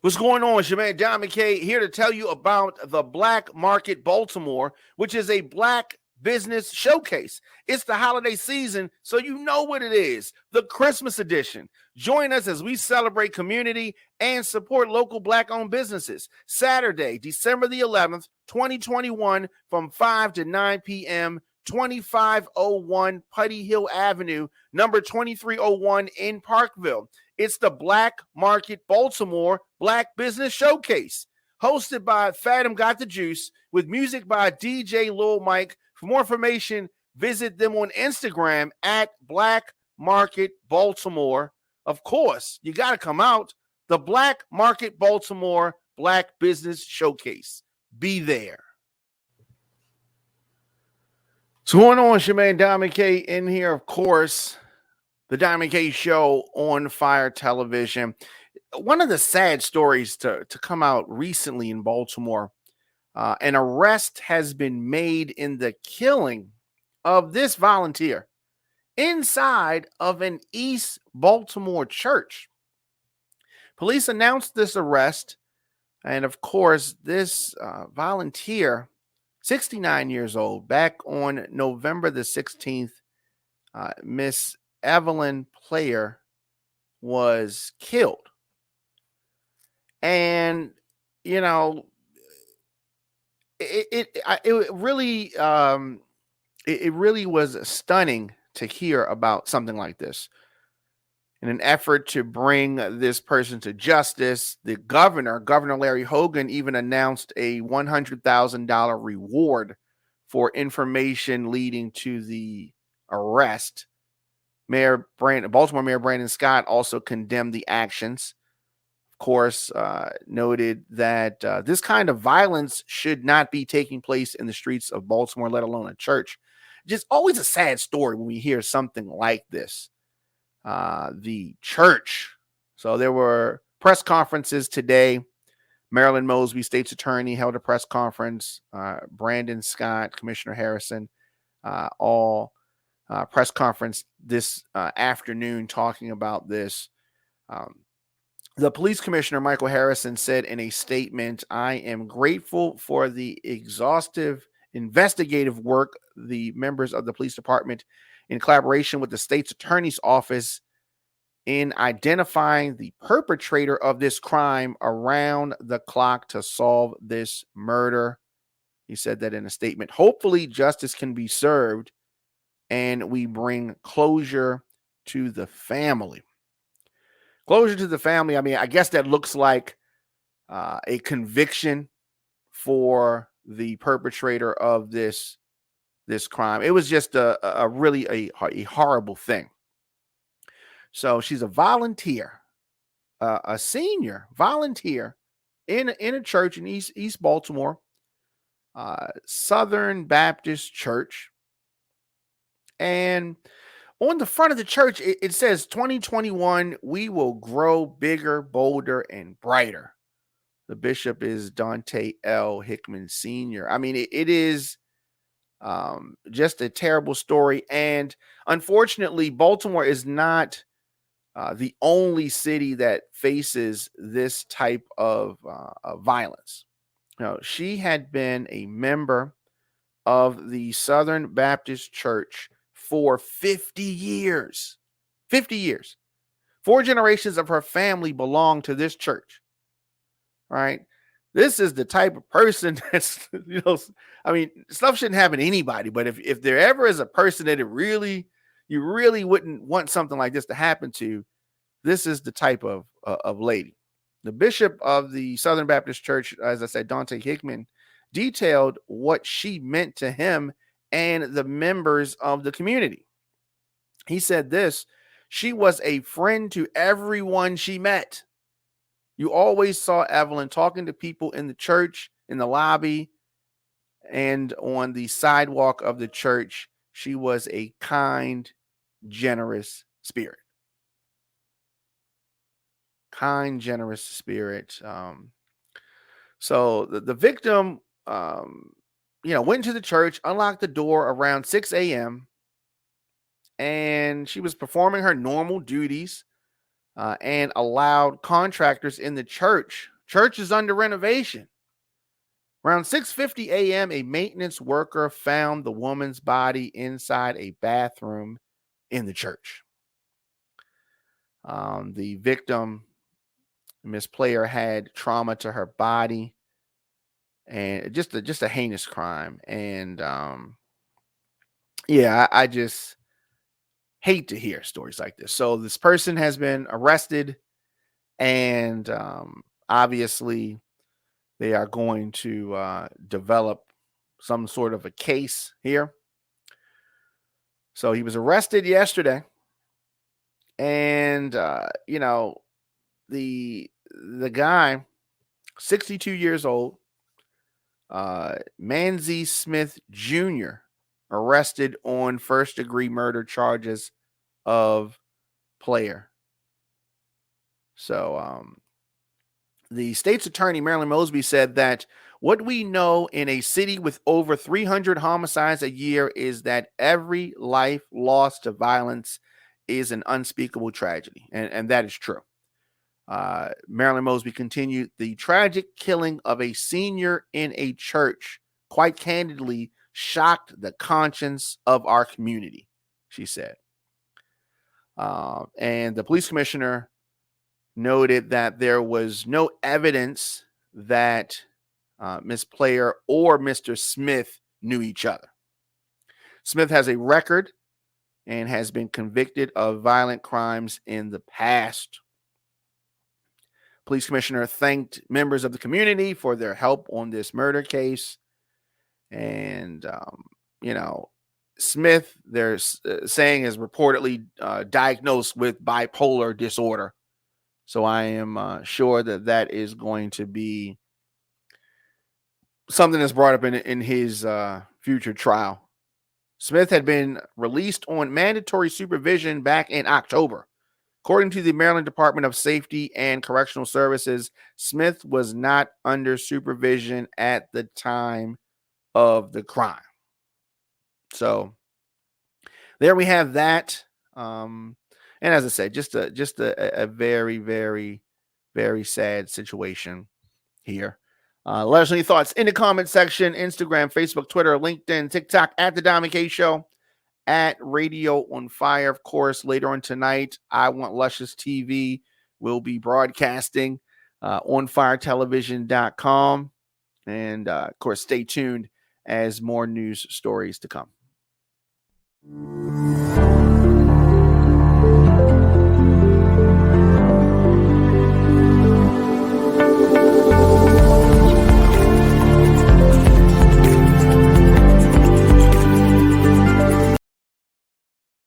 What's going on? It's your man, John McKay, here to tell you about the Black Market Baltimore, which is a black business showcase. It's the holiday season, so you know what it is, the Christmas edition. Join us as we celebrate community and support local black-owned businesses. Saturday, December the 11th, 2021, from 5 to 9 p.m., 2501 Putty Hill Avenue, number 2301 in Parkville. It's the Black Market Baltimore Black Business Showcase, hosted by Fathom Got the Juice, with music by DJ Lil Mike. For more information, visit them on Instagram at Black Market Baltimore. Of course, you got to come out. The Black Market Baltimore Black Business Showcase. Be there. What's going on? It's your man, Diamond K, in here, of course. The Diamond K Show on Fire Television. One of the sad stories to come out recently in Baltimore, an arrest has been made in the killing of this volunteer inside of an East Baltimore church. Police announced this arrest, and of course, this volunteer, 69 years old, back on November the 16th, Miss Evelyn Player was killed. And, you know, it really was stunning to hear about something like this. In an effort to bring this person to justice, the Governor Larry Hogan, even announced a $100,000 reward for information leading to the arrest. Baltimore Mayor Brandon Scott also condemned the actions. Of course, noted that this kind of violence should not be taking place in the streets of Baltimore, let alone a church. Just always a sad story when we hear something like this. The church. So there were press conferences today. Marilyn Mosby, state's attorney, held a press conference. Brandon Scott, Commissioner Harrison, all press conference this afternoon talking about this. The police commissioner, Michael Harrison, said in a statement, "I am grateful for the exhaustive investigative work the members of the police department, in collaboration with the state's attorney's office, in identifying the perpetrator of this crime around the clock to solve this murder." He said that in a statement. Hopefully justice can be served and we bring closure to the family. Closure to the family. I mean, I guess that looks like a conviction for the perpetrator of this crime. It was just a really horrible thing. So she's a volunteer, a senior volunteer in a church in East Baltimore, Southern Baptist Church. And on the front of the church, it says 2021, we will grow bigger, bolder, and brighter. The bishop is Dante L. Hickman Sr. I mean, it is just a terrible story. And unfortunately, Baltimore is not the only city that faces this type of violence. Now, she had been a member of the Southern Baptist Church for 50 years. 50 years. 4 generations of her family belong to this church. Right? This is the type of person that's, I mean, stuff shouldn't happen to anybody, but if there ever is a person that you really wouldn't want something like this to happen to, this is the type of lady. The bishop of the Southern Baptist Church, as I said, Dante Hickman, detailed what she meant to him and the members of the community. He said this: "She was a friend to everyone she met. You always saw Evelyn talking to people in the church, in the lobby, and on the sidewalk of the church. She was a kind, generous spirit." Kind, generous spirit. So the victim, went to the church, unlocked the door around 6 a.m., and she was performing her normal duties and allowed contractors in the church Church is under renovation. Around 6:50 a.m., a maintenance worker found the woman's body inside a bathroom in the church. The victim, Miss Player, had trauma to her body, and just a heinous crime. And yeah, I just hate to hear stories like this. So this person has been arrested, and obviously they are going to develop some sort of a case here. So he was arrested yesterday, and the guy, 62 years old, Manzi Smith Jr., arrested on first-degree murder charges of Player. So the state's attorney, Marilyn Mosby, said that what we know in a city with over 300 homicides a year is that every life lost to violence is an unspeakable tragedy. And that is true. Marilyn Mosby continued, the tragic killing of a senior in a church quite candidly shocked the conscience of our community, she said. And the police commissioner noted that there was no evidence that Miss Player or Mr. Smith knew each other. Smith has a record and has been convicted of violent crimes in the past. Police commissioner thanked members of the community for their help on this murder case. And, Smith, they're saying, is reportedly diagnosed with bipolar disorder. So I am sure that is going to be something that's brought up in his future trial. Smith had been released on mandatory supervision back in October. According to the Maryland Department of Safety and Correctional Services, Smith was not under supervision at the time of the crime. So there we have that. And as I said, just a very, very, very sad situation here. Let us know your thoughts in the comment section. Instagram, Facebook, Twitter, LinkedIn, TikTok, at The Diamond K Show, at Radio on Fire. Of course, later on tonight, I Want Luscious TV will be broadcasting on firetelevision.com. And, of course, stay tuned as more news stories to come.